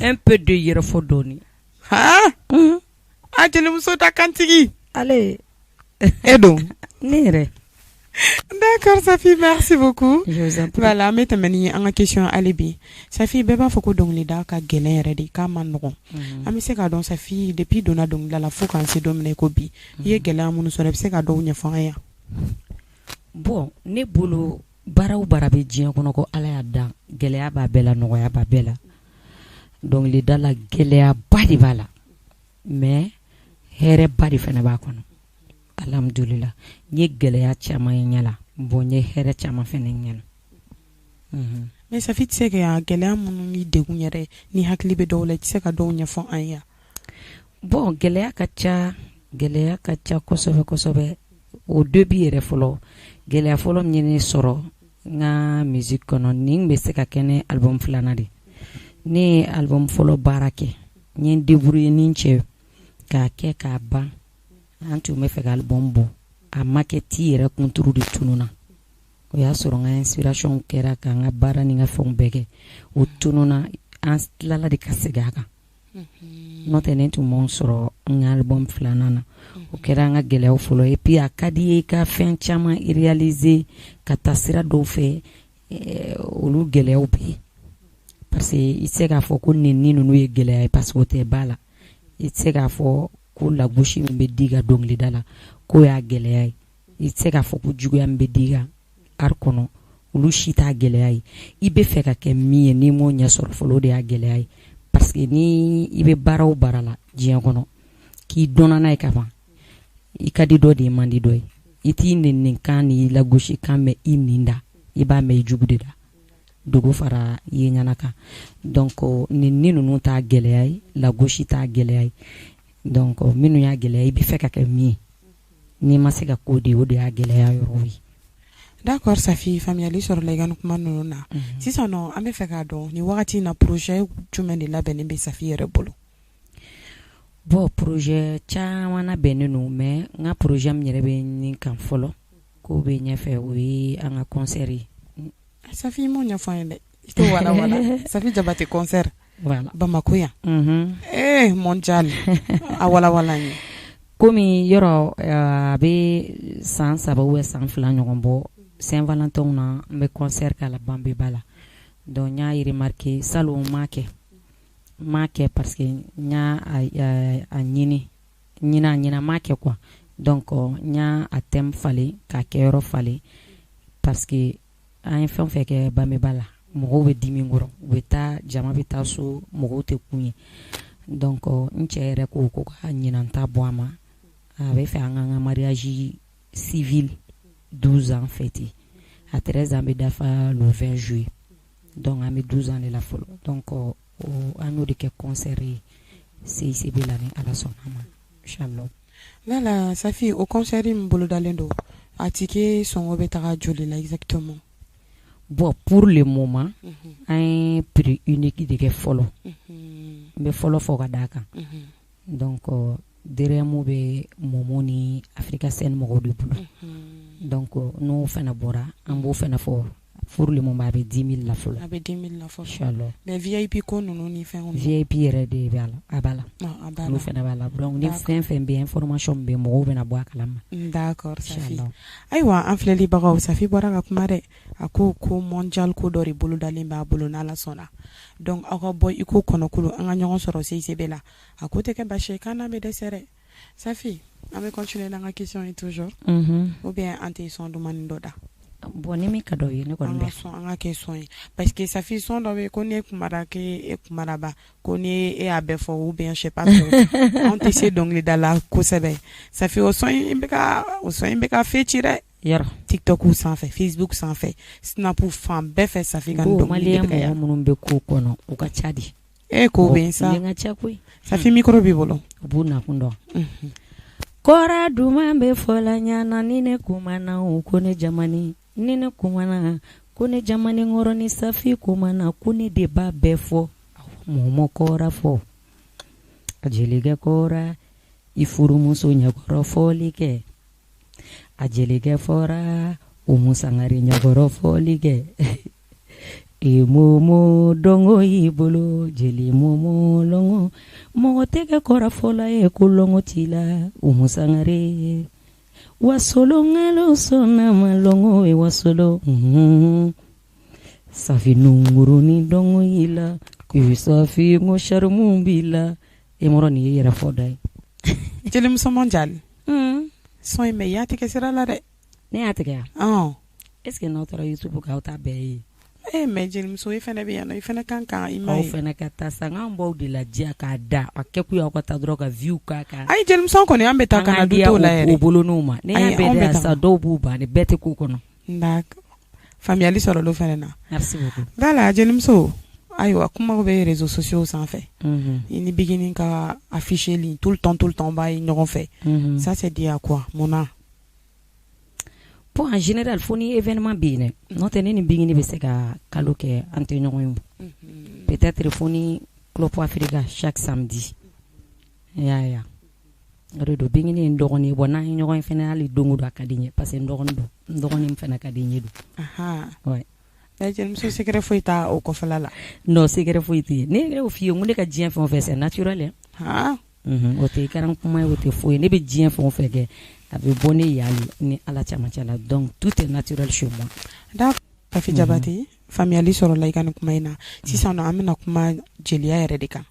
Un peu de yɛrɛfɔ dɔɔni. Jelimuso ta kantigi. Allez. Et donc Ne yɛrɛ. D'accord, Safi, merci beaucoup. Je vous en prie. Voilà, an bɛ tɛmɛ ni an ka question hali bi. Safi, bɛɛ b'a fɔ ko dɔnkilida ka gɛlɛn yɛrɛ de, k'a ma nɔgɔn. An bɛ se k'a dɔn Safi depuis donna dɔnkilida la fo k'an se don min na i ko bi, i ye gɛlɛya minnu sɔrɔ, i bɛ se ka dɔw ɲɛfɔ an ye. Bon, ne bolo baara o baara bɛ diɲɛ kɔnɔ ko Ala y'a dan, gɛlɛya b'a bɛɛ la, nɔgɔya b'a bɛɛ la. Dɔnkilida la gɛlɛyaba de b'a la, mais hɛrɛba de fana b'a kɔnɔ. Alhamdulillah, n ye gɛlɛya caman ye ɲɛ la, bon n ye hɛrɛ caman fana ɲɛ la. Mais Safi tɛ se ka gɛlɛya minnu ni degun yɛrɛ ni hakili bɛ dɔw la, i tɛ se ka dɔw ɲɛfɔ an ye. Bon, gɛlɛya ka ca kosɛbɛ kosɛbɛ. O dɔ bi yɛrɛ fɔlɔ, gɛlɛya fɔlɔ min ye ne sɔrɔ n ka musique kɔnɔ, nin bɛ se ka kɛ ne album filanan de. Ne ye album fɔlɔ baara kɛ, n ye n débrouiller ni n cɛ k'a kɛ k'a ban. An tun bɛ fɛ ka album bɔ, a maquette yɛrɛ kunturu de tununa. O y'a sɔrɔ n ka inspiration kɛra ka n ka baara ni n ka fɛnw bɛɛ kɛ. O tununa, an tilala de ka segin a kan. N'o tɛ ne tun m'o sɔrɔ n ka album filanan na. O kɛra an ka gɛlɛyaw fɔlɔ, et puis a ka di ye i ka fɛn caman réaliser ka taa sira dɔw fɛ, olu gɛlɛyaw bɛ yen. Parce que i tɛ se k'a fɔ ko nin ninnu ye gɛlɛya ye parce que o tɛ ba la. I tɛ se k'a fɔ ko lagosi min bɛ di ka dɔnkilida la k'o y'a gɛlɛya ye. I tɛ se k'a fɔ ko juguya min bɛ di ka art kɔnɔ olu si t'a gɛlɛya ye. I bɛ fɛ ka kɛ min ye n'i m'o ɲɛ sɔrɔ fɔlɔ, o de y'a gɛlɛya ye. Parce que ni i bɛ baara o baara la diɲɛ kɔnɔ k'i dɔnna n'a ye ka ban, i ka di dɔ de ye man di dɔ ye. I t'i nɛni kan ni lagosi kan mɛn i nin da, i b'a mɛn i jugu de da, dogo fara i ye ɲɛna kan. Donc nin ninnu t'a gɛlɛya ye, lagosi t'a gɛlɛya ye. Donc minnu y'a gɛlɛya, i bɛ fɛ ka kɛ min ye, n'i ma se ka k'o de ye, o de y'a gɛlɛya yɔrɔ ye. D'accord Safi, faamuyali sɔrɔla i ka kuma ninnu na. Sisan nɔ an bɛ fɛ k'a dɔn ni wagati in na projet jumɛn de labɛnnen bɛ Safi yɛrɛ bolo? Bon, projet caman labɛnnen don, mais n ka projet min yɛrɛ bɛ nin kan fɔlɔ k'o bɛ ɲɛfɛ, o ye an ka concert ye. Safi, i m'o ɲɛfɔ an ye dɛ, i t'o wala wala. Safi Jabate concert Bamako yan. Mondial a wala wala an ye. Komi yɔrɔ a bɛ san 3 ou san 2 ɲɔgɔn bɔ, Saint Valentin na n bɛ concert k'a la Banbeba la. Donc n y'a remarqué salon m'a kɛ parce que n y'a ɲini m'a kɛ quoi. Donc n y'a a thème falen k'a kɛ yɔrɔ falen parce que an ye fɛn o fɛn kɛ Banbeba la, mɔgɔw bɛ dimi kɔrɔ, u bɛ taa, jama bɛ taa so, mɔgɔw tɛ kun ye. Donc n cɛ yɛrɛ ko ka ɲinan ta bɔ a ma, a bɛ fɛ an ka mariage civil 12 ans fêté, à 13 ans bɛ dafa le 20 juillet. Donc an bɛ 12 ans de la fɔlɔ. Donc an y'o de kɛ concert ye CICB la ni Ala sɔnna ma, inchallah. Lala Safi, o concert min bolodalen don, a ticket sɔngɔ bɛ taga joli la exactement? Bon, pour le moment, an ye prix unique de kɛ fɔlɔ. N bɛ fɔlɔ fɔ ka d'a kan. Donc DRM bɛ Momo ni Africa Scène mɔgɔw de bolo. Donc n'o fana bɔra, an b'o fana fɔ. Pour le moment a bɛ 10 000 la fɔlɔ. A bɛ 10 000 la fɔlɔ. Inchallah. Mais VIP ko ninnu ni fɛn. VIP yɛrɛ de b'a la, a b'a la. Olu fana b'a la. Donc ni fɛn fɛn bɛ information bɛ mɔgɔw bɛna bɔ a kalama. D'accord Safi. Ayiwa an filɛlibagaw, Safi bɔra ka kuma dɛ, a ko mondial ko dɔ de bolodalen b'a bolo n'Ala sɔnna. Donc aw ka bɔ i ko kɔnɔkulu an ka ɲɔgɔn sɔrɔ CICB la. A ko tɛ kɛ basi ye, k'an n'a bɛ dɛsɛ dɛ. Safi, an bɛ continuer n'an ka question ye toujours. Ou bien an tɛ sɔn dumuni dɔ da? Bon, ni min ka dɔ ye ne kɔni bɛ sɔn, an ka kɛ sɔn ye parce que Safi sɔn dɔ bɛ yen ko ne kumara k'e kumaraba ko ni e y'a bɛɛ fɔ ou bien je sais pas anw tɛ se dɔnkilida la kosɛbɛ. Safi o sɔn in bɛ ka fɛ ci dɛ. Yɔrɔ TikTok sanfɛ, Facebook sanfɛ, Snap fan bɛɛ fɛ Safi ka dɔnkili bɛ ka yan. Mɔgɔ minnu bɛ ko kɔnɔ u ka ca di. Ko bɛ yen sa. N ka ca koyi. Safi micro b'i bolo. U b'u nakun dɔn. Kɔrɔ duman bɛ fɔ la ɲana ni ne kumana o ko ne jamani. Ni ne kumana ko ne jamani ŋɔrɔ ni Safi kumana ko ne de b'a bɛɛ fɔ. Mɔmɔ kɔrɔ fɔ, a jelikɛ kɔrɔ, i furumuso ɲɛkɔrɔ fɔli kɛ. A jelikɛ fɔra, o musangari ɲɛkɔrɔ fɔli kɛ. e momo dongo i bolo jeli momo longo mogo tege kora fola e kulongo tila umusangare wasolo ngalo sona malongo e wasolo safi nunguruni dongo ila ku safi ngo sharmumbila e moroni yera fodai jeli muso mondial so e me yati ke sira la de ne atike oh est ce que notre youtube ka uta be mais jeli muso e fene be yana e fene kan ima o fene ka ta sanga mbo de la dia ka da akeku ya ko ta droga view ka ay jeli muso ko ne ambe ta kana du to la ere o bolo numa ne ambe da sa do buba ne bete ku kono ndak familiali soro lo fene na merci beaucoup dala jeli muso aywa kuma be réseaux sociaux sans fait ini beginning ka afficher ligne tout le temps ba ñogon fait ça c'est dit à quoi mona pour en général foni événement bine note ni bingini be se ka kaloke ante ñogon peut-être foni Clopo Africa chaque samedi ya redo bingini ndogoni bona ñogon fena ali dongu do akadinye parce que ndogoni fena akadinye du aha ouais jeli muso secret foita o ko falala no secret foiti ne o fiyo ngule ka jien fon fait c'est naturel ha o te karan kuma o te foye ne be jien fon fait ke avec bonne yali ni ala chama chala donc tout est naturel chez moi d'accord Safi Jabate familiali soro la ikani kuma ina sisa no amina kuma jeli ya yere de kan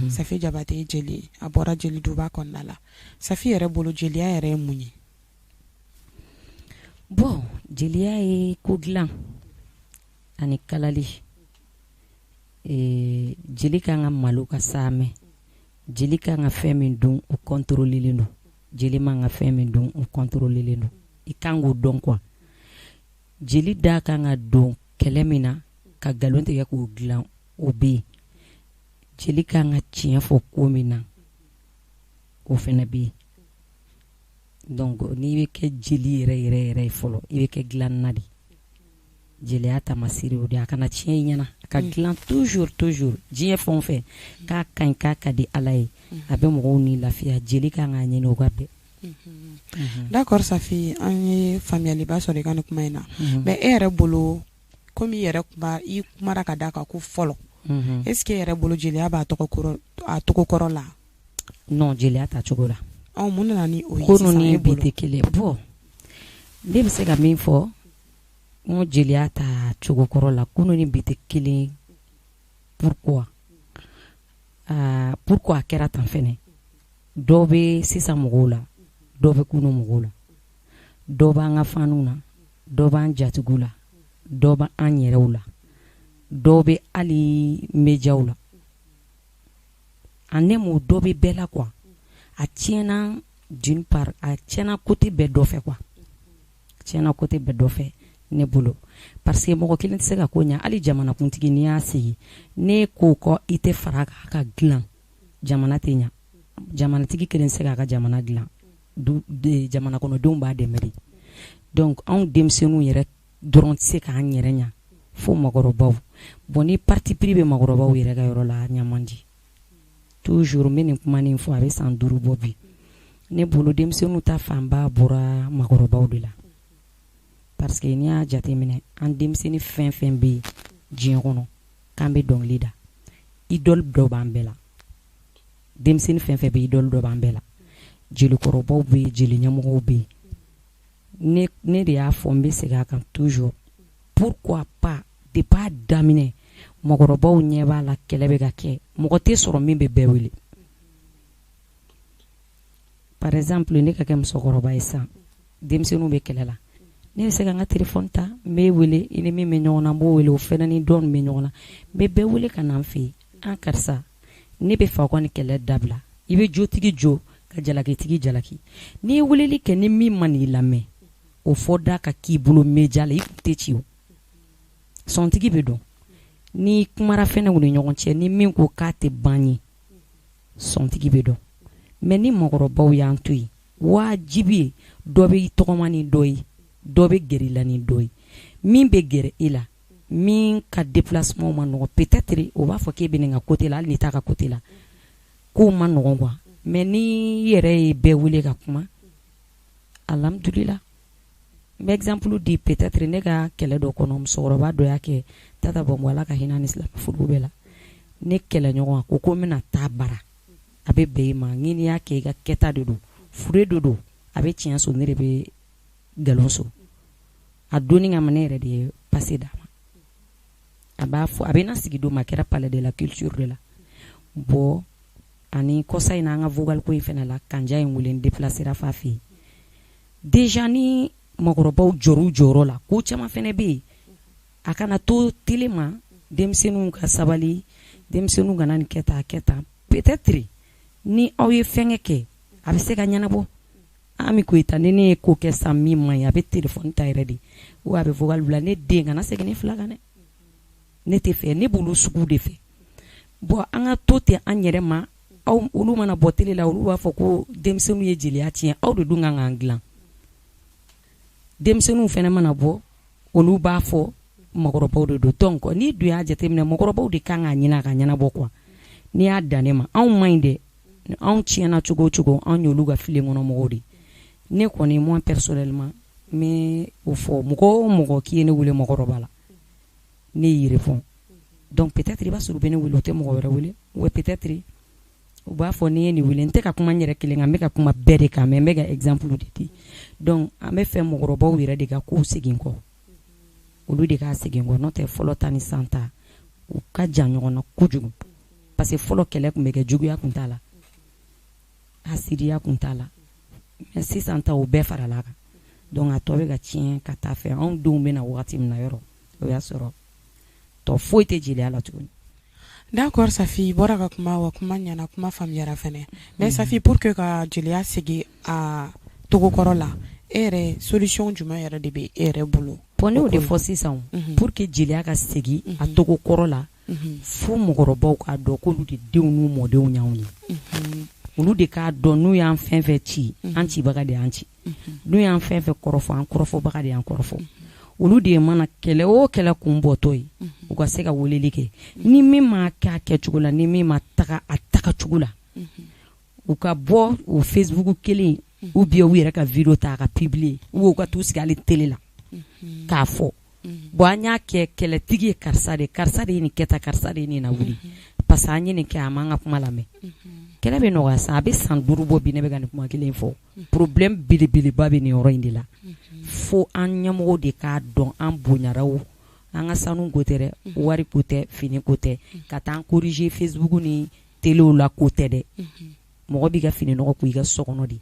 Safi Jabate jeli abora jeli duba konnala Safi yere bolo jeli ya yere munyi bon jeli ya e kuglan ani kalali jeli ka nga malo ka same jeli ka nga fɛn min dun o contrôler no jeli ma nga fɛn min dun o contrôler no I kan go dɔn quoi jeli da ka nga don kɛlɛ min na ka galon tigɛ k'o dilan o be jeli ka nga tiɲɛ fɔ ko min na o fɛnɛ be donc n'i bɛ kɛ jeli yɛrɛ fɔlɔ I bɛ kɛ dilan na de jeliya tamasiri o de a kana tiɲɛ I ɲɛna ka dilan toujours diɲɛ fɛn o fɛn k'a kaɲi k'a ka di Ala ye a bɛ mɔgɔw ni lafiya jeli kan k'a ɲini o ka bɛɛ d'accord Safi an ye faamuyali ba sɔrɔ I ka nin kuma in na mais e yɛrɛ bolo comme I kumara ka da kan ko fɔlɔ est ce que e yɛrɛ bolo jeliya b'a tɔgɔ kɔrɔ la non jeliya ta cogo la mun nana ni o ye ko sisan ni e bi bolo tɛ kelen bon ne bɛ se ka min fɔ n jeliya ta cogo kɔrɔ la kunu ni bi tɛ kelen pourquoi a kɛra tan fɛnɛ dɔw bɛ sisan mɔgɔw la dɔw bɛ kunu mɔgɔw la dɔw b'an ka faniw na dɔw b'an jatigiw la dɔw b'an yɛrɛw la dɔw bɛ hali médiaw la en un mot dɔw bɛ bɛɛ la quoi a tiɲɛna d'une part a tiɲɛna côté bɛɛ dɔ fɛ quoi tiɲɛna côté bɛɛ dɔ fɛ ne bolo parce que mɔgɔ kelen tɛ se ka ko ɲa hali jamanakuntigi n'i y'a sigi ne ko kɔ I tɛ fara ka dilan jamana tɛ ɲa jamanatigi kelen tɛ se k'a ka jamana dilan jamana kɔnɔdenw b'a dɛmɛ de donc anw denmisɛnninw yɛrɛ dɔrɔn tɛ se k'an yɛrɛ ɲa fo mɔgɔkɔrɔbaw bon ni parti pris bɛ mɔgɔkɔrɔbaw yɛrɛ ka yɔrɔ la a ɲa man di toujours n bɛ nin kuma nin fɔ a bɛ san 5 bɔ bi ne bolo denmisɛnninw ta fanba bɔra mɔgɔkɔrɔbaw de la parce que n'i y'a jateminɛ an denmisɛnnin fɛn fɛn bɛ yen diɲɛ kɔnɔ k'an bɛ dɔnkili da idole dɔ b'an bɛɛ la denmisɛnnin fɛn fɛn bɛ yen idole dɔ b'an bɛɛ la jelikɔrɔbaw bɛ yen jeli ɲɛmɔgɔw bɛ yen ne de y'a fɔ n bɛ segin a kan toujours pourquoi pas depuis a daminɛ mɔgɔkɔrɔbaw ɲɛ b'a la kɛlɛ bɛ ka kɛ mɔgɔ tɛ sɔrɔ min bɛ bɛɛ wele par exemple ne ka kɛ musokɔrɔba ye sisan denmisɛnninw bɛ kɛlɛ la ne bɛ se ka n ka téléphone ta n bɛ wele I ni min bɛ ɲɔgɔn na n b'o wele o fɛnɛ ni dɔ min bɛ ɲɔgɔn na n bɛ bɛɛ wele ka na n fɛ yen an karisa ne bɛ fɛ aw ka nin kɛlɛ dabila I bɛ jotigi jo ka jalakitigi jalaki n'i ye weleli kɛ ni min ma n'i lamɛn o fɔ da ka k'i bolo média la I kun tɛ ci o sɔntigi bɛ dɔn ni kumara fɛnɛ u ni ɲɔgɔn cɛ ni min ko k'a tɛ ban ye sɔntigi bɛ dɔn mais ni mɔgɔkɔrɔbaw y'an to yen wajibi ye dɔ bɛ I tɔgɔma ni dɔ ye dɔ bɛ gɛrɛ I la ni dɔ ye min bɛ gɛrɛ I la min ka déplacement ma nɔgɔn peut-être o b'a fɔ k'e bɛ nin ka côté la hali n'i t'a ka côté la kow ma nɔgɔn quoi mais ni yɛrɛ ye bɛɛ wele ka kuma alhamdulillah N exemple di peut-être ne ka kɛlɛ dɔ kɔnɔ musokɔrɔba dɔ y'a kɛ Tata Bɔnbɔn Ala ka hinɛ ni silamɛ furu bɛɛ la ne kɛlɛɲɔgɔn ko ko n bɛna taa bara a bɛ bɛn i ma n'i y'a kɛ i ka kɛta de don fure de don a bɛ tiɲɛ so ne de bɛ galon so a donni kama ne yɛrɛ de ye passé d'a ma a b'a fɔ a bɛ na sigi don ma a kɛra palais de la culture de la bon ani kɔsa in na an ka vocal ko in fana la kanja in wele n déplacera fa fɛ yen déjà ni mɔgɔkɔrɔbaw jɔr'u jɔyɔrɔ la ko caman fana bɛ yen a kana to télé ma denmisɛnninw ka sabali denmisɛnninw kana nin kɛ tan peut-être ni aw ye fɛnkɛ kɛ a bɛ se ka ɲɛnabɔ Ami Koyita ni ne ye ko kɛ san min man ɲi a bɛ téléphone ta yɛrɛ de ou a bɛ vocal bila ne den kana segin ne fila kan dɛ ne tɛ fɛ ne b'olu sugu de fɛ bon an ka to ten an yɛrɛ ma aw olu mana bɔ télé la olu b'a fɔ ko denmisɛnninw ye jeliya tiɲɛ aw de dun kan k'an dilan denmisɛnninw fana mana bɔ olu b'a fɔ mɔgɔkɔrɔbaw de don donc n'i dun y'a jateminɛ mɔgɔkɔrɔbaw de kan k'a ɲini a ka ɲɛnabɔ quoi n'i y'a dan ne ma anw man ɲi dɛ anw tiɲɛna cogo o cogo anw y'olu ka filen kɔnɔ mɔgɔw de ne kɔni moi personnellement n bɛ o fɔ mɔgɔ o mɔgɔ k'i ye ne wele mɔgɔkɔrɔba la ne y'i répond donc peut-être i b'a sɔrɔ u bɛ ne wele u tɛ mɔgɔ wɛrɛ wele ou peut-être u b'a fɔ n'i ye nin wele n tɛ ka kuma n yɛrɛ kelen kan n bɛ ka kuma bɛɛ de kan mais n bɛ ka exemple de di donc an bɛ fɛ mɔgɔkɔrɔbaw yɛrɛ de ka k'u segin kɔ olu de k'a segin kɔ n'o tɛ fɔlɔ ta ni san ta u ka jan ɲɔgɔn na kojugu parce que fɔlɔ kɛlɛ tun bɛ kɛ juguya tun t'a la hasidiya tun t'a la mais sisan ta o bɛɛ farala kan donc a tɔ bɛ ka tiɲɛ ka taa fɛ anw denw bɛ na wagati min na yɔrɔ o y'a sɔrɔ tɔ foyi tɛ jeliya la tuguni. D'accord Safi bɔra ka kuma wa kuma ɲɛna kuma faamuyara fɛnɛ mais Safi pour que ka jeliya segin a togokɔrɔ la e yɛrɛ solution jumɛn yɛrɛ de bɛ e yɛrɛ bolo. Bon ne y'o de fɔ sisan pour que jeliya ka segin a togokɔrɔ la fo mɔgɔkɔrɔbaw k'a dɔn k'olu de denw n'u mɔdenw y'anw ye. Olu de k'a dɔn n'u y'an fɛn fɛn ci an cibaga de y'an ci n'u y'an fɛn fɛn kɔrɔfɔ an kɔrɔfɔbaga de y'an kɔrɔfɔ olu de mana kɛlɛ o kɛlɛ kun bɔtɔ ye u ka se ka weleli kɛ ni min ma kɛ a kɛcogo la ni min ma taga a tagacogo la u ka bɔ o Facebook kelen ou bien u yɛrɛ ka video ta ka publier ou u ka t'u sigi hali télé la k'a fɔ bon an y'a kɛ kɛlɛtigi ye karisa de ye nin kɛta karisa de ye nin na wuli parce que an ye nin kɛ a man ka kuma lamɛn kɛlɛ bɛ nɔgɔya sa a bɛ san 5 bɔ bi ne bɛ ka nin kuma kelen fɔ problème belebeleba bɛ nin yɔrɔ in de la fo an ɲɛmɔgɔw de k'a dɔn an bonyaraw an ka sanu ko tɛ dɛ wari ko tɛ fini ko tɛ ka taa an corriger Facebook ni téléw la ko tɛ dɛ mɔgɔ b'i ka fini nɔgɔ ko i ka so kɔnɔ de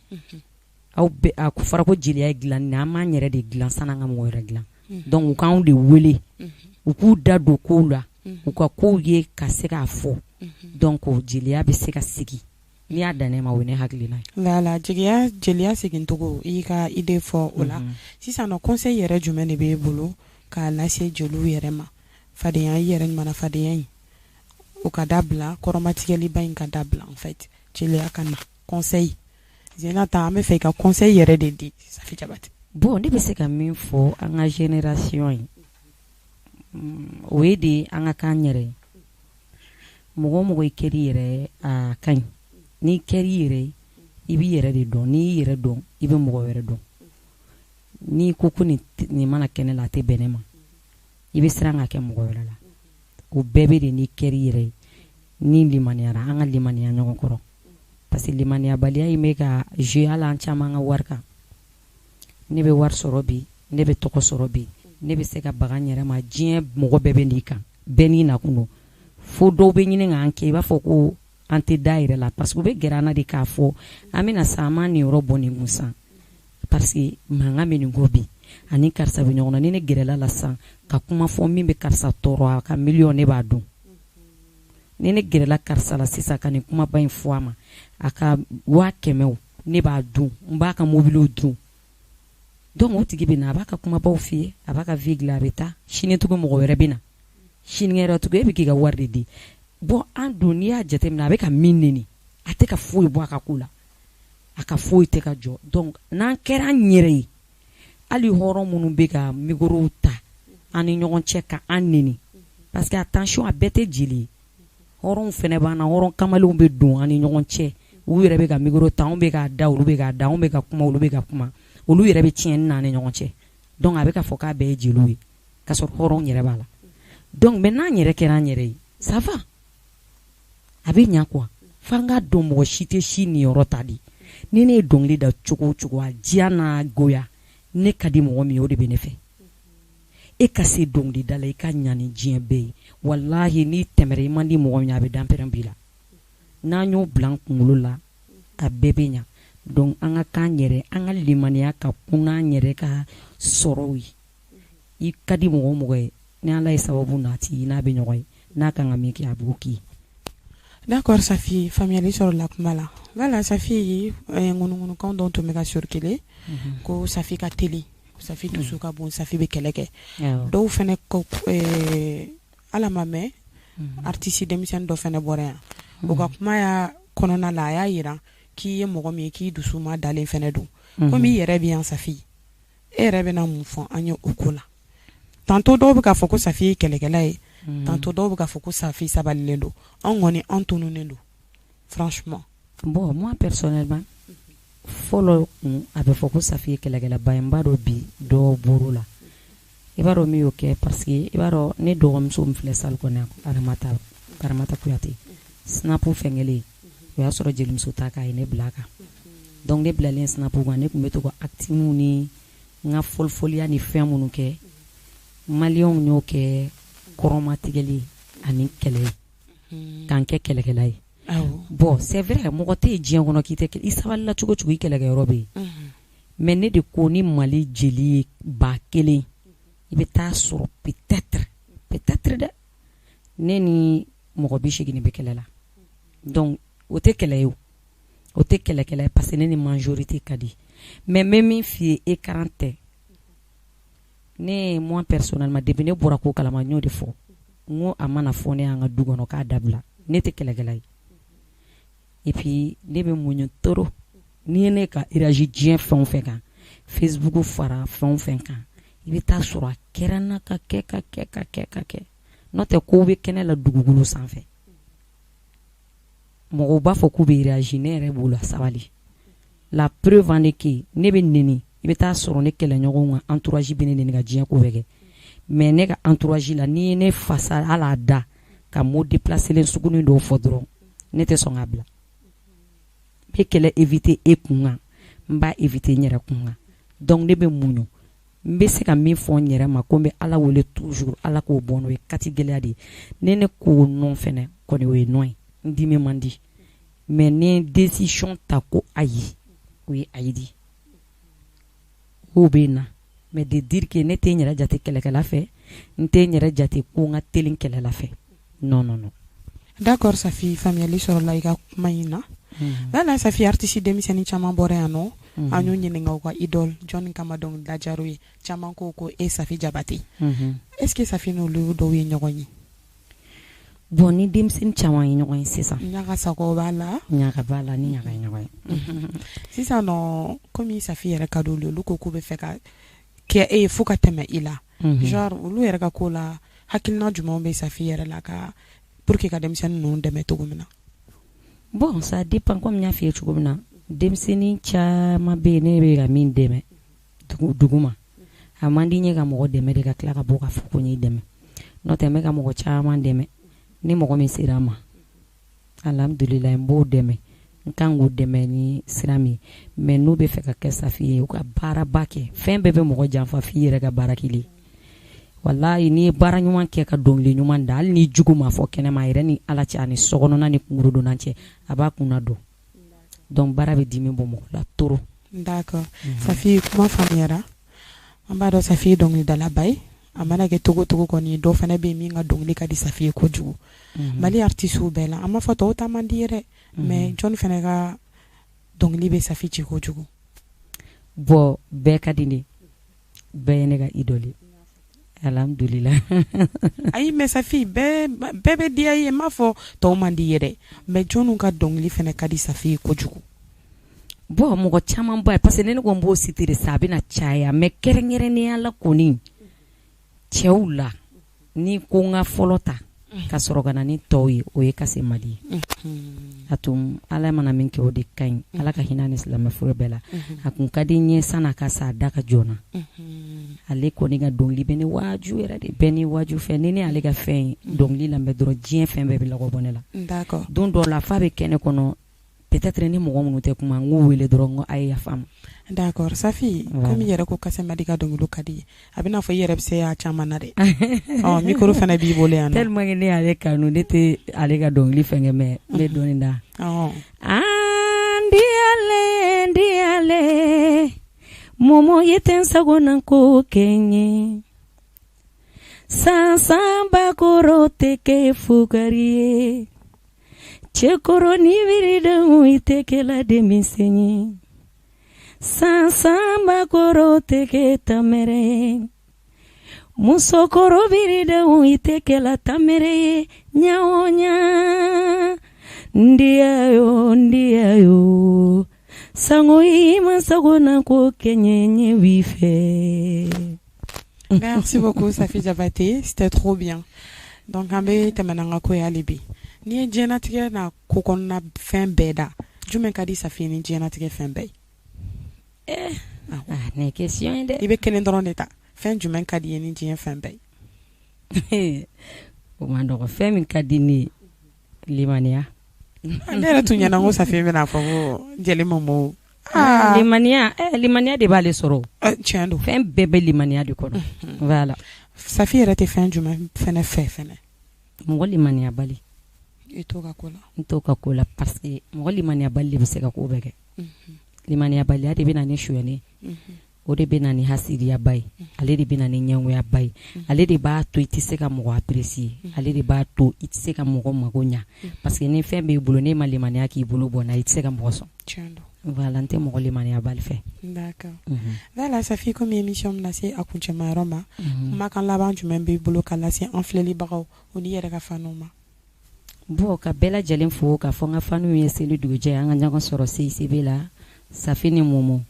aw bɛ a fɔra ko jeliya ye dilanni an m'an yɛrɛ de dilan sanni an ka mɔgɔ wɛrɛ dilan donc u k'anw de wele u k'u da don kow la u ka kow ye ka se k'a fɔ donc jeliya bɛ se ka sigi n'i y'a dan ne ma o ye ne hakilina ye. Voilà jeliya segincogo i ka idée fɔ o la sisan nɔ conseil yɛrɛ jumɛn de b'e bolo k'a lase jeliw yɛrɛ ma fadenya i yɛrɛ ɲuman fadenya in o ka dabila kɔrɔmatigɛliba in ka dabila en fait jeliya ka na conseil Zenata an bɛ fɛ i ka conseil yɛrɛ de di Safi Jabate. Bon ne bɛ se ka min fɔ an ka génération ye o ye de an ka k'an yɛrɛ ye mɔgɔ mɔgɔ i kɛr'i yɛrɛ a ka ɲi n'i kɛr'i yɛrɛ i b'i yɛrɛ de dɔn n'i y'i yɛrɛ dɔn i bɛ mɔgɔ wɛrɛ dɔn n'i ko ko nin mana kɛ ne la a tɛ bɛn ne ma i bɛ siran ka kɛ mɔgɔ wɛrɛ la o bɛɛ bɛ de n'i kɛr'i yɛrɛ ye ni limaniyara an ka limaniya ɲɔgɔn kɔrɔ parce que limaniyabaliya in bɛ ka jouer hali an caman ka wari kan ne bɛ wari sɔrɔ bi ne bɛ tɔgɔ sɔrɔ bi ne bɛ se ka baga n yɛrɛ ma diɲɛ mɔgɔ bɛɛ bɛ n'i kan bɛɛ n'i nakun don fo dɔw bɛ ɲini k'an kɛ i b'a fɔ ko an tɛ da yɛrɛ la parce que u bɛ gɛrɛ an na de k'a fɔ an bɛna sa an ma nin yɔrɔ bɔ nin kun san parce que mankan bɛ nin ko bi ani karisa bɛ ɲɔgɔn na ni ne gɛrɛla la sisan ka kuma fɔ min bɛ karisa tɔɔrɔ a ka miliyɔn ne b'a dɔn ni ne gɛrɛla karisa la sisan ka nin kumaba in fɔ a ma a ka 100,000 ne b'a dun n b'a ka mobiliw dun donc o tigi bɛ na a b'a ka kumabaw f'i ye a b'a ka vie dilan a bɛ taa sinitugu mɔgɔ wɛrɛ bɛ na sinikɛnɛ tugu e bɛ k'i ka wari de di bon an dun n'i y'a jateminɛ a bɛ ka min neni a tɛ ka foyi bɔ a ka ko la a ka foyi tɛ ka jɔ donc n'an kɛra an yɛrɛ ye hali hɔrɔn minnu bɛ ka microw ta an ni ɲɔgɔn cɛ ka an neni parce que attention a bɛɛ tɛ jeli ye hɔrɔnw fɛnɛ b'an na hɔrɔn kamalenw bɛ don an ni ɲɔgɔn cɛ u yɛrɛ bɛ ka micro ta anw bɛ k'a da olu bɛ k'a da anw bɛ ka kuma olu bɛ ka kuma olu yɛrɛ bɛ tiɲɛni na an ni ɲɔgɔn cɛ donc a bɛ ka fɔ k'a bɛɛ ye jeliw ye ka sɔrɔ hɔrɔn yɛrɛ b'a la donc mais n'an yɛrɛ kɛra an yɛrɛ ye ça va a bɛ ɲa quoi f'an k'a dɔn mɔgɔ si tɛ si niyɔrɔ ta di ni ne ye dɔnkili da cogo o cogo a diya n'a goya ne ka di mɔgɔ min ye o de bɛ ne fɛ e ka se dɔnkilida la i ka ɲa ni diɲɛ bɛɛ ye walahi n'i tɛmɛra i man di mɔgɔ min a bɛ danpɛrɛn b'i la n'an y'o bila an kunkolo la a bɛɛ bɛ ɲa donc an ka k'an yɛrɛ an ka limaniya ka kun n'an yɛrɛ ka sɔrɔw ye i ka di mɔgɔ o mɔgɔ ye ni Ala ye sababu nati n'a bɛ ɲɔgɔn ye n'a kan ka min kɛ a b'o k'i d'accord Safi faamuyali sɔrɔla kuma la voilà Safi ŋunuŋunukan dɔw tun bɛ ka surkele ko Safi ka teli Safi dusu ka bon Safi bɛ kɛlɛ kɛ dɔw fɛnɛ ko ala ma mɛn artiste denmisɛnnin dɔ fɛnɛ bɔra yan o ka kuma y'a kɔnɔna la a y'a yira k'i ye mɔgɔ min ye k'i dusu ma dalen fɛnɛ don komi i yɛrɛ bɛ yan Safi e yɛrɛ bɛna mun fɔ an ye o ko la tantôt dɔw bɛ k'a fɔ ko Safi ye kɛlɛkɛla ye tantôt dɔw bɛ k'a fɔ ko Safi sabalilen don an kɔni an tununen don franchement bon moi personnellement fɔlɔ a bɛ fɔ ko Safi ye kɛlɛkɛlaba ye n b'a dɔn bi dɔ bɔr'o la i b'a dɔn min y'o kɛ parce que i b'a dɔn ne dɔgɔmuso min filɛ salle kɔnɔ yan Aramata Kuyate snap fɛnkɛlen o y'a sɔrɔ jelimuso ta k'a ye ne bila a kan donc ne bilalen snap kan ne tun bɛ to ka acte ni n ka fɔlifɔliya ni fɛn minnu kɛ maliyɛnw y'o kɛ kɔrɔmatigɛli ani kɛlɛ ye k'an kɛ kɛlɛkɛla ye bon c'est vrai mɔgɔ tɛ ye diɲɛ kɔnɔ k'i tɛ i sabalila cogo cogo i kɛlɛkɛyɔrɔ bɛ yen mais ne de ko ni Mali jeli ye 1000 i bɛ taa sɔrɔ peut-être dɛ ne ni mɔgɔ 80 bɛ kɛlɛ la donc o tɛ kɛlɛ ye o tɛ kɛlɛkɛla ye parce que ne ni majorité ka di mais n bɛ min f'i ye écran tɛ ne moi personnellement depuis ne bɔra ko kalama n y'o de fɔ n ko a mana fɔ ne y'an ka du kɔnɔ k'a dabila ne tɛ kɛlɛkɛla ye et puis ne bɛ muɲu toro n'i ye ne ka réagi diɲɛ fɛn o fɛn kan Facebook fara fɛn o fɛn kan i bɛ taa sɔrɔ a kɛra n na ka kɛ n'o tɛ kow bɛ kɛnɛ la dugukolo sanfɛ mɔgɔw b'a fɔ k'u bɛ réagi ne yɛrɛ b'o la sabali la preuve en est que ne bɛ neni i bɛ taa sɔrɔ ne kɛlɛɲɔgɔnw ka entourage bɛ ne neni ka diɲɛ ko bɛɛ kɛ mais ne ka entourage la n'i ye ne fasa hal'a da ka mot déplacé sugunin dɔw fɔ dɔrɔn ne tɛ sɔn k'a bila n bɛ kɛlɛ éviter e kun kan n b'a éviter n yɛrɛ kun kan donc ne bɛ muɲu n bɛ se ka min fɔ n yɛrɛ ma ko n bɛ Ala wele toujours Ala k'o bɔ n'o ye kati gɛlɛya de ye ne ko non fɛnɛ kɔni o ye non ye n dimi man di mais ne décision ta ko ayi o ye ayi di o bɛ na mais de dire que ne tɛ n yɛrɛ jate kɛlɛkɛla fɛ n tɛ n yɛrɛ jate ko n ka teli kɛlɛla fɛ non d'accord Safi faamuyali sɔrɔla i ka kuma in na bala Safi artiste denmisɛnnin caman bɔra yan nɔ an y'o ɲininka u ka idole jɔnni kama dɔnkilida diyar'u ye caman ko e Safi Jabate est-ce que Safi n'olu dɔw ye ɲɔgɔn ye bon ni denmisɛnnin caman ye ɲɔgɔn ye sisan ɲaga sago b'a la ɲaga b'a la ni ɲaga ye ɲɔgɔn ye sisan nɔ komi Safi yɛrɛ ka d'olu ye olu ko k'u bɛ fɛ ka kɛ e ye fo ka tɛmɛ i la genre olu yɛrɛ ka ko la hakilina jumɛnw bɛ Safi yɛrɛ la ka pour que ka denmisɛnnin ninnu dɛmɛ cogo min na bon ça dépend comme n y'a f'i ye cogo min na denmisɛnnin caman bɛ yen ne bɛ ka min dɛmɛ dugu ma a man di n ye ka mɔgɔ dɛmɛ de ka tila ka bɔ ka fɔ ko n y'i dɛmɛ n'o tɛ n bɛ ka mɔgɔ caman dɛmɛ ni mɔgɔ min sera a ma alhamdulilayi n b'o dɛmɛ n kan k'o dɛmɛ ni sira min mais n'u bɛ fɛ ka kɛ Safi ye u ka baaraba kɛ fɛn bɛɛ bɛ mɔgɔ janfa f'i yɛrɛ ka baara kelen wallahi n'i ye baara ɲuman kɛ ka dɔnkili ɲuman da hali ni jugu ma fɔ kɛnɛma yɛrɛ ni Ala cɛ ani sokɔnɔna ni kungorodonna cɛ a b'a kunna dɔn donc baara bɛ dimi bɔ mɔgɔ la toro d'accord Safi kuma faamuyara an b'a dɔn Safi ye dɔnkilidalaba ye a mana kɛ togo togo kɔni dɔ fana bɛ yen min ka dɔnkili ka di Safi ye kojugu Mali artistes bɛɛ la an b'a fɔ tɔw ta man di ye dɛ mais jɔn fana ka dɔnkili bɛ Safi ci kojugu bon bɛɛ ka di ne bɛɛ ye ne ka idole alhamdulillah ayi mais Safi bɛɛ bɛ diya ye n m'a fɔ tɔw man di ye dɛ mais jɔnw ka dɔnkili fana ka di Safi ye kojugu bon mɔgɔ caman ba ye parce que ne ko n b'o citer de sa a bɛna caya mais kɛrɛnkɛrɛnnenya la kɔni cɛw la ni ko n ka fɔlɔ ta ka sɔrɔ ka na ni tɔw ye o ye Kase Madi ye a tun Ala mana min kɛ o de ka ɲi Ala ka hinɛ ni silamɛ furu bɛɛ la a kun ka di n ye san'a ka sa a da ka joona ale kɔni ka dɔnkili bɛ ni waaju yɛrɛ de bɛ ni waaju fɛ ni ne ale ka fɛn dɔnkili lamɛn dɔrɔn diɲɛ fɛn bɛɛ bɛ lagɔ bɔ ne la don dɔ la fa bɛ kɛnɛ kɔnɔ peut-être ni mɔgɔ minnu tɛ kuma n k'u wele dɔrɔn ko a ye yafa ma. D'accord Safi komi yɛrɛ ko Kasemadi ka dɔnkili ka di a bɛ n'a fɔ i yɛrɛ bɛ se a caman na dɛ micro fana b'i bolo yan nɔ tellement que ne y'ale kanu ne tɛ ale ka dɔnkili fɛn kɛ mais ne dɔɔnin da ndiale momo yeten sagona ko kenye sansamba koro teke fukariye chekoro ni virida uiteke la demisenye sansamba koro teke tamere musokoro virida uiteke la tamere nyaonya ndiayo sango ima sagona ko kenye wife. Merci beaucoup Safi Diabaté, c'était trop bien. Donc ambe temananga ko yalibi ni jenatige na kokonna fin beda jumen kadi Safi ni jenatige fin bay ne question inde ibe kenen doron eta fin jumen kadi ni jen fin bay o mando fin min kadi ni limania ndera tunya na ngo Safi be na fo jeli momo limania de b'ale sɔrɔ tiɲɛ don fɛn bɛɛ bɛ limaniya de kɔnɔ voilà Safi yɛrɛ tɛ fɛn jumɛn fɛnɛ fɛnɛ mɔgɔ limaniya bali i t'o ka ko la n t'o ka ko la parce que mɔgɔ limaniya bali de bɛ se ka ko bɛɛ kɛ limaniya baliya de bɛ na ni suyɛni o de bɛ na ni hasidiyaba ye ale de bɛ na ni ɲɛngoyaba ye ale de b'a to i tɛ se ka mɔgɔ apprécier ale de b'a to i tɛ se ka mɔgɔ mago ɲa parce que ni fɛn b'i bolo n'e ma limaniya k'i bolo bɔ n'a i tɛ se ka mɔgɔ sɔn tiɲɛ don voilà n tɛ mɔgɔ limaniya bali fɛ. D'accord. Voilà Safi comme émission na se a kuncɛma yɔrɔ ma kumakan laban jumɛn b'i bolo ka lase an filɛlibagaw o ni yɛrɛ ka faniw ma. Bon ka bɛɛ lajɛlen fo k'a fɔ n ka faniw ye seli dugujɛ an ka ɲɔgɔn sɔrɔ CICB la Safi ni Momo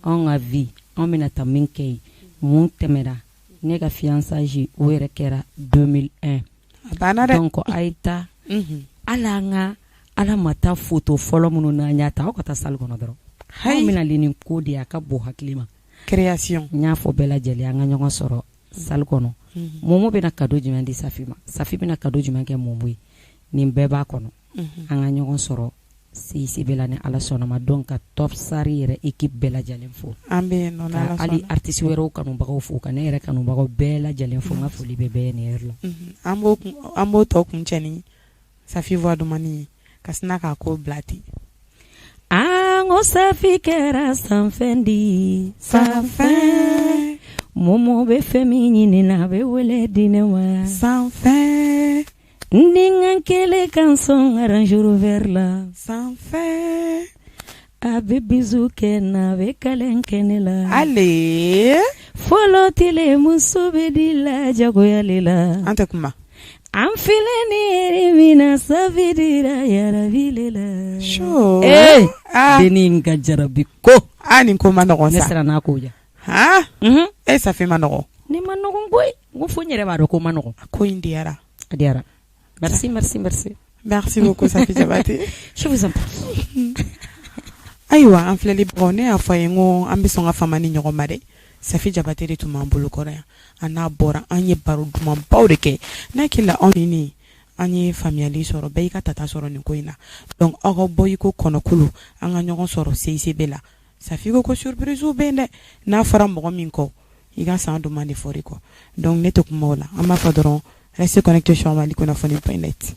anw ka vie anw bɛna taa min kɛ yen mun tɛmɛra ne ka fiançage o yɛrɛ kɛra 2001 a banna dɛ donc a ye taa ala an ka ala ma taa photo fɔlɔ minnu n'an y'a ta aw ka taa salle kɔnɔ dɔrɔn anw bɛna nin ko de a ka bon hakili ma création n y'a fɔ bɛɛ lajɛlen an ka ɲɔgɔn sɔrɔ salle kɔnɔ Momo bɛna cadeau jumɛn di Safi ma Safi bɛna cadeau jumɛn kɛ Momo ye nin bɛɛ b'a kɔnɔ an ka ɲɔgɔn sɔrɔ CICB la ni ala sɔnna ma donc ka Top Sari yɛrɛ équipe bɛɛ lajɛlen fo an bɛ yen nɔ ka hali artiste wɛrɛw kanubagaw fo ka ne yɛrɛ kanubagaw bɛɛ lajɛlen fo n ka foli bɛ bɛɛ nin yɛrɛ la an b'o tɔ kuncɛ ni Safi voix dumani ka sina k'a ko bila ten an ko Safi kɛra sanfɛn di sanfɛ Momo bɛ fɛn min ɲini na a bɛ wele di ne ma sanfɛ n denkɛ kelen kan sɔn arrangeur vert la sanfɛ a bɛ bisu kɛ na a bɛ kalen kɛ ne la ale fɔlɔ tile muso bɛ di la jagoyale la an tɛ kuma an filɛ ni yɛrɛ min na Safi dira yarabile la sure denin ka jarabi ko nin ko ma nɔgɔn sa ne sera n'a ko ja Safi ma nɔgɔn ne ma nɔgɔn koyi n ko fo n yɛrɛ b'a dɔn ko ma nɔgɔn ko in diyara a diyara merci beaucoup Safi Diabaté je vous en prie ayiwa an filɛlibagaw ne y'a fɔ a ye n ko an bɛ sɔn ka fama ni ɲɔgɔn ma dɛ Safi Diabaté de tun b'an bolo kɔrɔ yan a n'a bɔra an ye baro dumanbaw de kɛ n'a kila anw ni ne an ye faamuyali sɔrɔ bɛɛ y'i ka tata sɔrɔ nin ko in na donc aw ka bɔ i ko kɔnɔkulu an ka ɲɔgɔn sɔrɔ CICB la Safi ko surprise bɛ yen dɛ n'a fɔra mɔgɔ min kɔ i ka san duman de fɔr'i kɔ donc ne tɛ kuma o la an b'a fɔ dɔrɔn restez connectés sur Mali Kunnafoni.net.